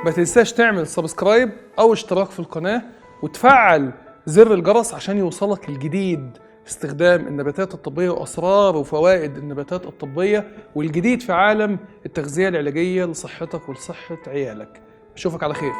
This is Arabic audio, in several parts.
ما تنساش تعمل سبسكرايب او اشتراك في القناة وتفعل زر الجرس عشان يوصلك الجديد في استخدام النباتات الطبية واسرار وفوائد النباتات الطبية والجديد في عالم التغذية العلاجية لصحتك ولصحة عيالك. اشوفك على خير.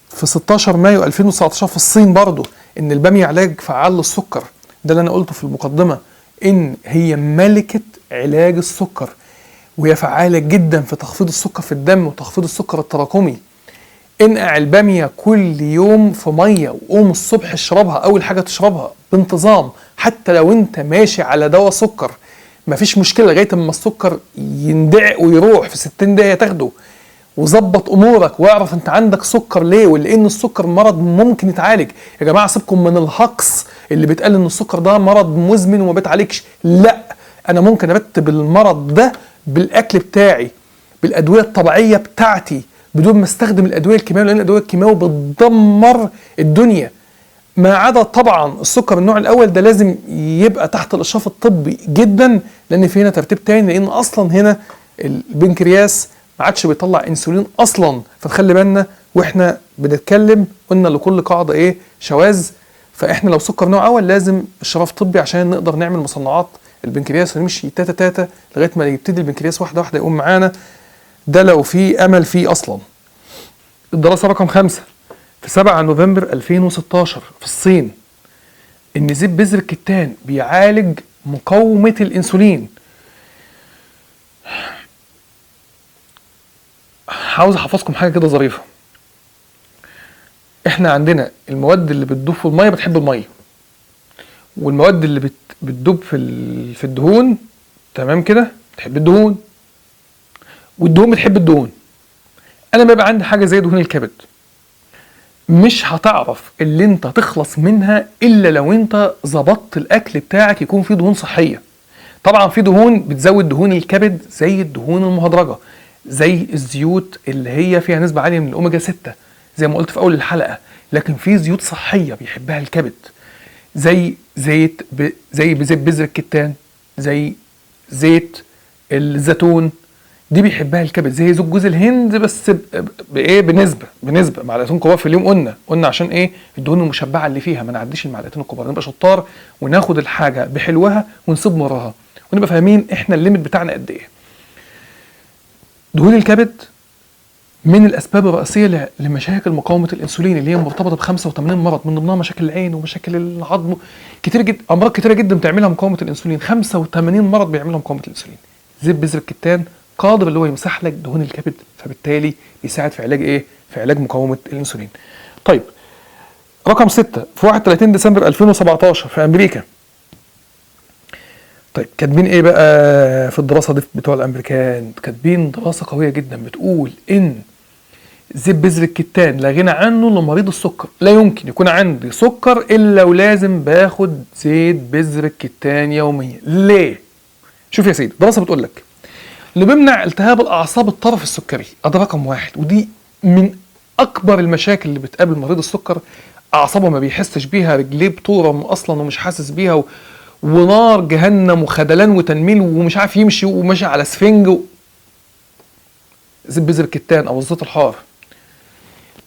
في 16 مايو 2019 في الصين برضو ان البامية علاج فعال للسكر. ده اللي انا قلته في المقدمة، ان هي ملكة علاج السكر وهي فعالة جدا في تخفيض السكر في الدم وتخفيض السكر التراكمي. انقع البامية كل يوم في مية وقوم الصبح اشربها، اول حاجة تشربها بانتظام، حتى لو انت ماشي على دواء سكر مفيش مشكلة لغاية اما السكر يندعق ويروح في 60 دقيقة تاخده. وظبط امورك واعرف انت عندك سكر ليه، ولان السكر مرض ممكن يتعالج. يا جماعه سيبكم من الهقص اللي بيتقال ان السكر ده مرض مزمن وما بيتعالجش، لا، انا ممكن ارتب المرض ده بالاكل بتاعي، بالادويه الطبيعيه بتاعتي، بدون ما استخدم الادويه الكيماويه، لان الادويه الكيماويه بتدمر الدنيا. ما عدا طبعا السكر النوع الاول ده لازم يبقى تحت الاشراف الطبي جدا، لان في هنا ترتيب تاني، لان اصلا هنا البنكرياس ما عادش بيطلع انسولين اصلا. فتخلي بالنا واحنا بنتكلم، قلنا لكل قاعده ايه شواذ. فاحنا لو سكر نوع اول لازم اشراف طبي عشان نقدر نعمل مصنعات البنكرياس ونمشي تاتا تاتا لغايه ما يبتدي البنكرياس واحده واحده يقوم معانا. ده لو في امل فيه اصلا. الدراسه رقم 5 في 7 نوفمبر 2016 في الصين، ان زيت بذر الكتان بيعالج مقاومه الانسولين. عاوز احفظكم حاجه كده ظريفه. احنا عندنا المواد اللي بتدوب في الميه بتحب الميه، والمواد اللي بتدوب في الدهون تمام كده بتحب الدهون، والدهون بتحب الدهون. انا بيبقى عندي حاجه زي دهون الكبد، مش هتعرف اللي انت تخلص منها الا لو انت ظبطت الاكل بتاعك يكون فيه دهون صحيه. طبعا في دهون بتزود دهون الكبد زي الدهون المهدرجه، زي الزيوت اللي هي فيها نسبة عالية من الأوميجا 6 زي ما قلت في أول الحلقة. لكن في زيوت صحية بيحبها الكبد، زي زيت بذر الكتان، زي زيت الزيتون، دي بيحبها الكبد. زي زيت جوز الهند بس بايه بنسبة معلقتين كبار في اليوم. قلنا عشان ايه؟ الدهون المشبعة اللي فيها ما نعديش المعلقتين الكبار، نبقى شطار وناخد الحاجة بحلوها ونسيب مرها، ونبقى فاهمين احنا الليميت بتاعنا قد ايه. دهون الكبد من الاسباب الرئيسيه لمشاكل مقاومه الانسولين اللي هي مرتبطه ب 85 مرض، من ضمنها مشاكل العين ومشاكل العظم، كتير جدا، امراض كتيره جدا بتعملها مقاومه الانسولين. 85 مرض بيعملها مقاومه الانسولين. زيت بذر الكتان قادر اللي هو يمسح لك دهون الكبد، فبالتالي يساعد في علاج ايه؟ في علاج مقاومه الانسولين. طيب رقم 6 في 31 ديسمبر 2017 في امريكا. طيب كاتبين ايه بقى في الدراسه دي بتوع الامريكان؟ كاتبين دراسه قويه جدا بتقول ان زيت بذر الكتان لا غنى عنه لمريض السكر. لا يمكن يكون عندي سكر الا ولازم باخد زيت بذر الكتان يوميا. ليه؟ شوف يا سيدي، الدراسه بتقول لك انه بيمنع التهاب الاعصاب الطرف السكري، ده رقم 1، ودي من اكبر المشاكل اللي بتقابل مريض السكر. اعصابه ما بيحسش بيها، رجليه بتورم اصلا ومش حاسس بيها، ونار جهنم وخدلان وتنميل ومش عارف يمشي وماشي على سفنج. زيت بذر الكتان او الزيت الحار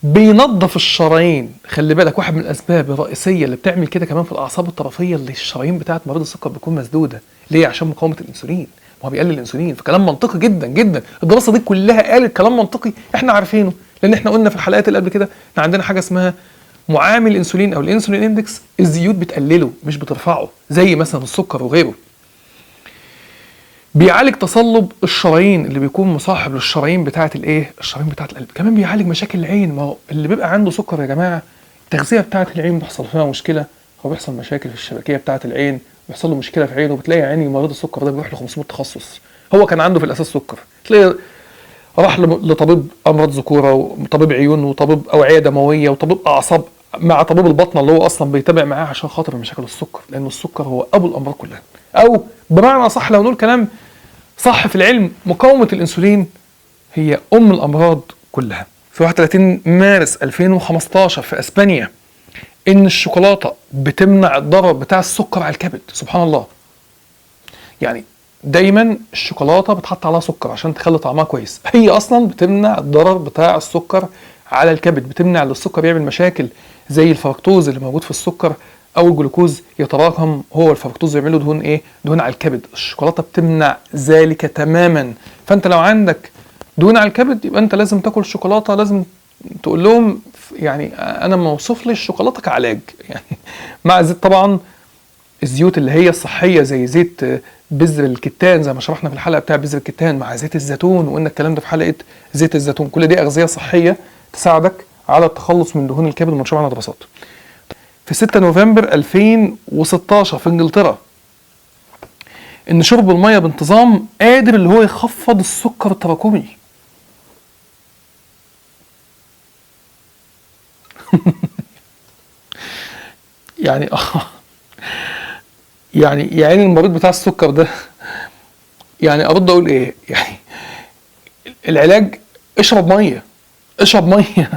بينظف الشرايين. خلي بالك واحد من الاسباب الرئيسيه اللي بتعمل كده كمان في الاعصاب الطرفيه اللي الشرايين بتاعت مريض السكر بتكون مسدوده. ليه؟ عشان مقاومه الانسولين، ما هو بيقلل الانسولين. فكلام منطقي جدا جدا. الدراسه دي كلها قالت كلام منطقي احنا عارفينه، لان احنا قلنا في الحلقات اللي قبل كده ان عندنا حاجه اسمها معامل الانسولين او الانسولين اندكس. الزيوت بتقلله مش بترفعه، زي مثلا السكر وغيره. بيعالج تصلب الشرايين اللي بيكون مصاحب للشرايين بتاعه الايه؟ الشرايين بتاعه القلب. كمان بيعالج مشاكل العين. ما هو اللي بيبقى عنده سكر يا جماعه التغذيه بتاعه العين بتحصل فيها مشكله، هو بيحصل مشاكل في الشبكيه بتاعه العين، بيحصل له مشكله في عينه، وبتلاقي عيني مريض السكر ده بيروح ل 500 تخصص. هو كان عنده في الاساس سكر، تلاقي راح لطبيب امراض ذكوره وطبيب عيون وطبيب اوعيه دمويه وطبيب اعصاب مع طبيب البطنه اللي هو اصلا بيتابع معاه عشان خاطر مشاكل السكر، لان السكر هو ابو الامراض كلها، او بمعنى صح لو نقول كلام صح في العلم، مقاومه الانسولين هي ام الامراض كلها. في 31 مارس 2015 في اسبانيا ان الشوكولاته بتمنع الضرر بتاع السكر على الكبد. سبحان الله، يعني دايما الشوكولاته بتحط عليها سكر عشان تخلي طعمها كويس، هي اصلا بتمنع الضرر بتاع السكر على الكبد، بتمنع ان السكر يعمل مشاكل زي الفركتوز اللي موجود في السكر، او الجلوكوز يتراكم هو الفركتوز يعمل له دهون ايه، دهون على الكبد. الشوكولاته بتمنع ذلك تماما. فانت لو عندك دهون على الكبد يبقى انت لازم تاكل شوكولاته، لازم تقول لهم يعني انا موصوف لي الشوكولاته كعلاج يعني مع زيت طبعا الزيوت اللي هي الصحيه زي زيت بذر الكتان زي ما شرحنا في الحلقه بتاع بذر الكتان، مع زيت الزيتون، وقلنا الكلام ده في حلقه زيت الزيتون. كل دي اغذيه صحيه تساعدك على التخلص من دهون الكبد ومنشور عنها دراسات. في 6 نوفمبر 2016 في انجلترا ان شرب الميه بانتظام قادر اللي هو يخفض السكر التراكمي. يعني يعني المريض بتاع السكر ده يعني ارد اقول ايه؟ يعني العلاج اشرب ميه، اشرب ميه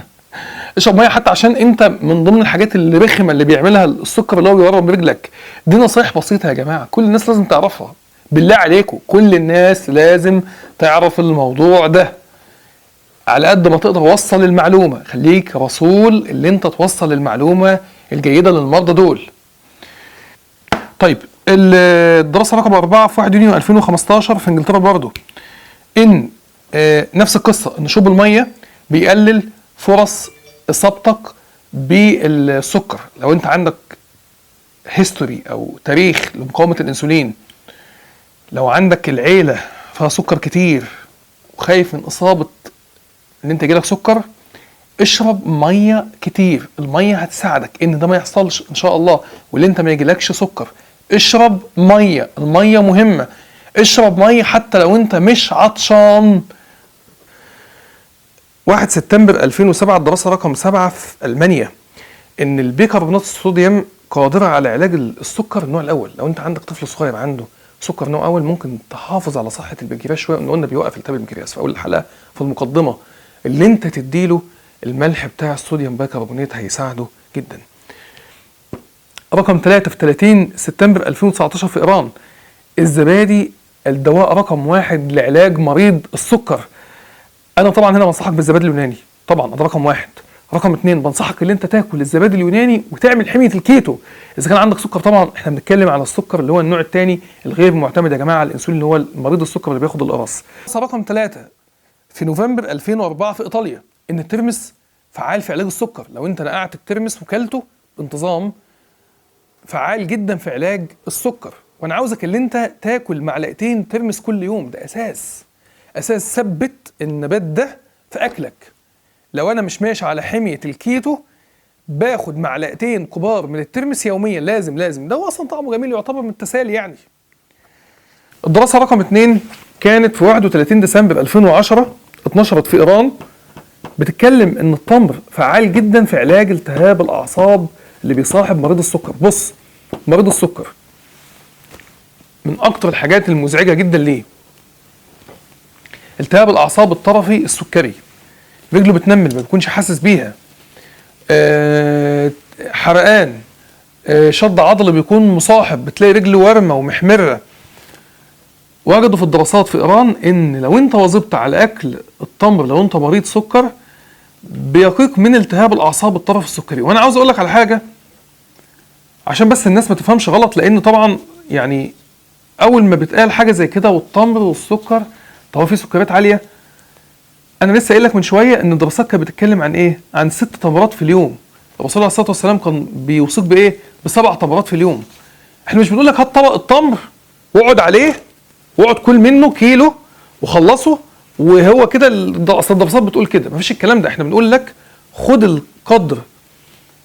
اشرب ميه، حتى عشان انت من ضمن الحاجات اللي رخمه اللي بيعملها السكر اللي هو بيورم رجلك. دي نصايح بسيطه يا جماعه، كل الناس لازم تعرفها، بالله عليكم كل الناس لازم تعرف الموضوع ده. على قد ما تقدر وصل المعلومه، خليك رسول اللي انت توصل المعلومه الجيده للمرضى دول. طيب الدراسه رقم 4 في 1 يونيو 2015 في انجلترا برضه ان نفس القصه، ان شرب الميه بيقلل فرص اصابتك بالسكر. لو انت عندك هيستوري او تاريخ لمقاومه الانسولين، لو عندك العيله فيها سكر كتير وخايف من اصابه ان انت يجيلك سكر، اشرب ميه كتير. الميه هتساعدك ان ده ما يحصلش ان شاء الله، واللي انت ما يجيلكش سكر. اشرب ميه، الميه مهمه. اشرب ميه حتى لو انت مش عطشان. 1 سبتمبر 2007 الدراسه رقم 7 في المانيا ان البيكربونات الصوديوم قادره على علاج السكر النوع الاول. لو انت عندك طفل صغير عنده سكر نوع اول ممكن تحافظ على صحه البنكرياس شويه، قلنا بيوقف التهاب البنكرياس في اول الحلقه في المقدمه. اللي انت تديله الملح بتاع الصوديوم بايكربونات هيساعده جدا. رقم 3 في 30 سبتمبر 2019 في ايران الزبادي الدواء رقم 1 لعلاج مريض السكر. انا طبعا هنا بنصحك بالزبادي اليوناني، طبعا ده رقم 1. رقم 2 بنصحك ان انت تاكل الزبادي اليوناني وتعمل حميه الكيتو اذا كان عندك سكر. طبعا احنا بنتكلم على السكر اللي هو النوع الثاني الغير معتمد يا جماعه على الانسولين، اللي هو مريض السكر اللي بياخد القرص. رقم 3 في نوفمبر 2004 في ايطاليا ان الترمس فعال في علاج السكر. لو انت نقعت الترمس وكلته بانتظام فعال جدا في علاج السكر. وانا عاوزك ان انت تاكل معلقتين ترمس كل يوم، ده اساس ثبت النبات ده في اكلك. لو انا مش ماشي على حمية الكيتو باخد معلقتين كبار من الترمس يوميا، لازم ده اصلا طعمه جميل يعتبر من التسالي يعني. الدراسة رقم 2 كانت في 31 ديسمبر 2010 اتنشرت في ايران، بتتكلم ان التمر فعال جدا في علاج التهاب الاعصاب اللي بيصاحب مريض السكر. بص، مريض السكر من اكتر الحاجات المزعجة جدا ليه التهاب الاعصاب الطرفي السكري. رجله بتنمل ما بيكونش حاسس بيها، حرقان، شد عضلي بيكون مصاحب، بتلاقي رجله ورمه ومحمره. وجدوا في الدراسات في ايران ان لو انت واظبت على اكل التمر لو انت مريض سكر بيقيك من التهاب الاعصاب الطرفي السكري. وانا عاوز اقول لك على حاجه عشان بس الناس ما تفهمش غلط، لان طبعا يعني اول ما بتقال حاجه زي كده والتمر والسكر طبعا في سكريات عاليه. انا لسه قايل لك من شويه ان الدراسات كانت بتتكلم عن ايه؟ عن 6 تمرات في اليوم. الرسول عليه الصلاه والسلام كان بيوصيك بايه؟ ب7 تمرات في اليوم. احنا مش بنقول لك هات طبق التمر واقعد عليه واقعد كل منه كيلو وخلصه وهو كده. اصل الدراسات بتقول كده، مفيش الكلام ده. احنا بنقول لك خد القدر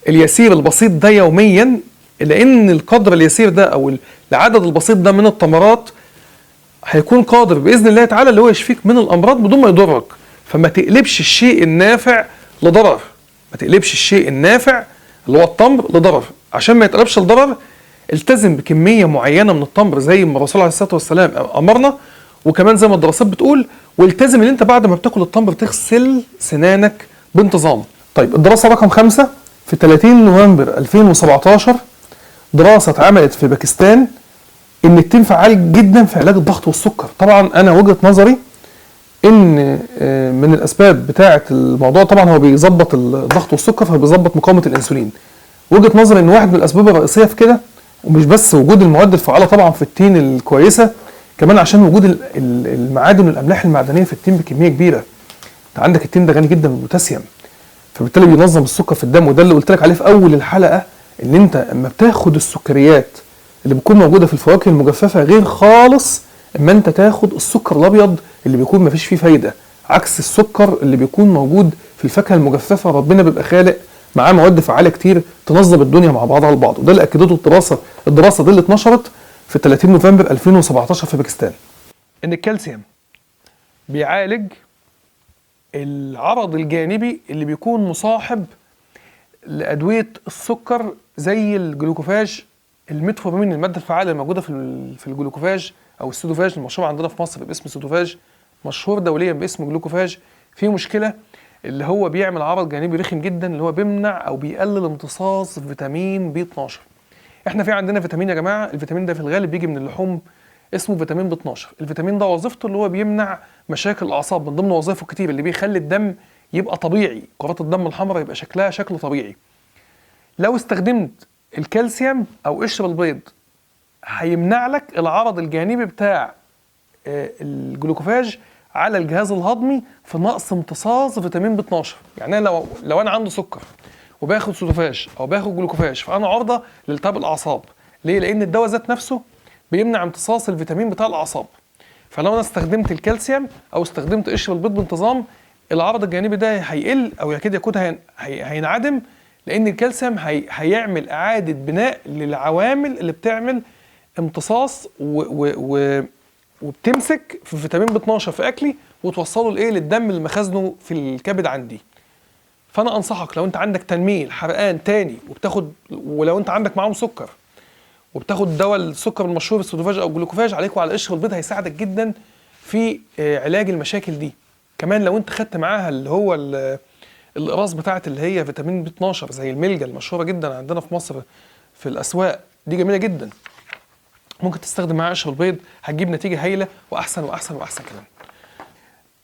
اليسير البسيط ده يوميا، لان القدر اليسير ده او العدد البسيط ده من التمرات هيكون قادر باذن الله تعالى اللي هو يشفيك من الامراض بدون ما يضرك. فما تقلبش الشيء النافع لضرر، ما تقلبش الشيء النافع اللي هو التمر لضرر. عشان ما يتقلبش لضرر التزم بكميه معينه من التمر زي ما الرسول عليه الصلاه والسلام امرنا، وكمان زي ما الدراسات بتقول، والتزم ان انت بعد ما بتاكل التمر تغسل سنانك بانتظام. طيب الدراسه رقم 5 في 30 نوفمبر 2017 دراسه اتعملت في باكستان ان التين فعال جدا في علاج الضغط والسكر. طبعا انا وجهه نظري ان من الاسباب بتاعه الموضوع طبعا هو بيظبط الضغط والسكر، فبيظبط مقاومه الانسولين. وجهه نظري ان واحد من الاسباب الرئيسيه في كده، ومش بس وجود المواد الفعاله طبعا في التين الكويسه، كمان عشان وجود المعادن والاملاح المعدنيه في التين بكميه كبيره. انت عندك التين ده غني جدا بالبوتاسيوم، فبالتالي بينظم السكر في الدم. وده اللي قلت لك عليه في اول الحلقه، ان انت اما بتاخد السكريات اللي بتكون موجوده في الفواكه المجففه غير خالص اما انت تاخد السكر الابيض اللي بيكون مفيش فيه فايده، عكس السكر اللي بيكون موجود في الفاكهه المجففه. ربنا بيبقى خالق معاه مواد فعاله كتير تنظم الدنيا مع بعضها البعض، وده اللي اكدته الدراسه دي اللي اتنشرت في 30 نوفمبر 2017 في باكستان. ان الكالسيوم بيعالج العرض الجانبي اللي بيكون مصاحب لادويه السكر زي الجلوكوفاج، الميتفورمين، الماده الفعاله الموجوده في الجلوكوفاج او السودوفاج المشهور عندنا في مصر باسم سودوفاج، مشهور دوليا باسم جلوكوفاج. في مشكله اللي هو بيعمل عرض جانبي رخم جدا، اللي هو بيمنع او بيقلل امتصاص فيتامين بي 12. احنا في عندنا فيتامين يا جماعه، الفيتامين ده في الغالب بيجي من اللحوم اسمه فيتامين بي 12. الفيتامين ده وظيفته اللي هو بيمنع مشاكل الاعصاب، من ضمن وظائفه الكتير اللي بيخلي الدم يبقى طبيعي، كرات الدم الحمراء يبقى شكلها شكل طبيعي. لو استخدمت الكالسيوم او قشر البيض هيمنع لك العرض الجانبي بتاع الجلوكوفاج على الجهاز الهضمي في نقص امتصاص فيتامين بي 12. يعني لو انا عندي سكر وباخد سودوفاج او باخد جلوكوفاج فانا عرضه لالتهاب الاعصاب. ليه؟ لان الدواء ذات نفسه بيمنع امتصاص الفيتامين بتاع الاعصاب. فلو انا استخدمت الكالسيوم او استخدمت قشر البيض بانتظام، العرض الجانبي ده هيقل او يكاد يكون هينعدم، لان الكالسيوم هيعمل اعاده بناء للعوامل اللي بتعمل امتصاص وبتمسك في فيتامين بي 12 في اكلي وتوصله للدم اللي مخزنه في الكبد عندي. فانا انصحك لو انت عندك تنميل حرقان تاني ولو انت عندك معاهم سكر وبتاخد دواء السكر المشهور السودوفاج او الجلوكوفاج، عليك وعلى قشر البيض، هيساعدك جدا في علاج المشاكل دي. كمان لو انت خدت معاها اللي هو الاقراص بتاعت اللي هي فيتامين بي 12 زي الملجا المشهوره جدا عندنا في مصر في الاسواق، دي جميله جدا، ممكن تستخدم معاها قشر البيض، هتجيب نتيجه هايله واحسن واحسن واحسن كمان.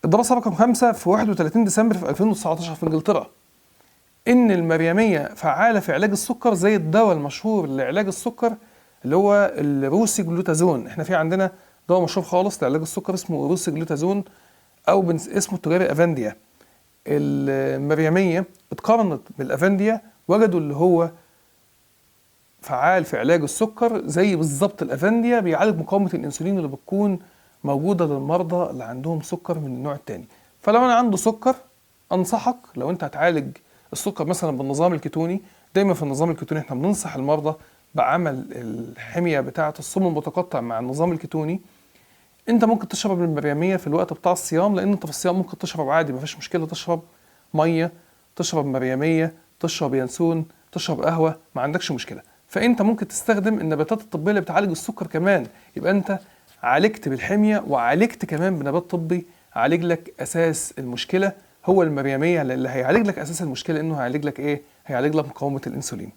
الدراسه رقم 5 في 31 ديسمبر في 2019 في انجلترا، ان المريميه فعاله في علاج السكر زي الدواء المشهور لعلاج السكر اللي هو الروسي جلوتازون. احنا في عندنا دواء مشهور خالص لعلاج السكر اسمه روسي جلوتازون او اسمه التجاري افانديا. المريميه اتقارنت بالافانديا، وجدوا اللي هو فعال في علاج السكر زي بالظبط الافانديا، بيعالج مقاومه الانسولين اللي بتكون موجوده للمرضى اللي عندهم سكر من النوع الثاني. فلو انا عنده سكر انصحك لو انت هتعالج السكر مثلا بالنظام الكيتوني، دايما في النظام الكيتوني احنا بننصح المرضى بعمل الحميه بتاعه الصوم المتقطع مع النظام الكيتوني. انت ممكن تشرب المريميه في الوقت بتاع الصيام، لان انت في الصيام ممكن تشرب عادي مفيش مشكله، تشرب ميه، تشرب مريميه، تشرب ينسون، تشرب قهوه، ما عندكش مشكله. فانت ممكن تستخدم النباتات الطبيه اللي بتعالج السكر كمان، يبقى انت عالجت بالحميه وعالجت كمان بنبات طبي عالج لك اساس المشكله. هو المريميه اللي هيعالج لك اساس المشكله، انه هيعالج لك ايه؟ هيعالج لك مقاومه الانسولين.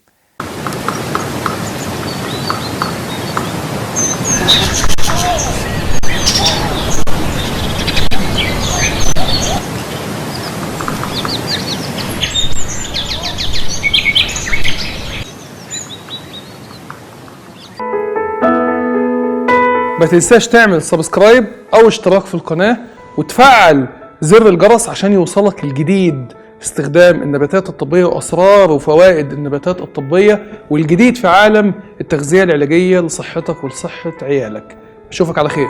ما تنساش تعمل سبسكرايب او اشتراك في القناة وتفعل زر الجرس عشان يوصلك الجديد في استخدام النباتات الطبية واسرار وفوائد النباتات الطبية والجديد في عالم التغذية العلاجية لصحتك ولصحة عيالك. اشوفك على خير.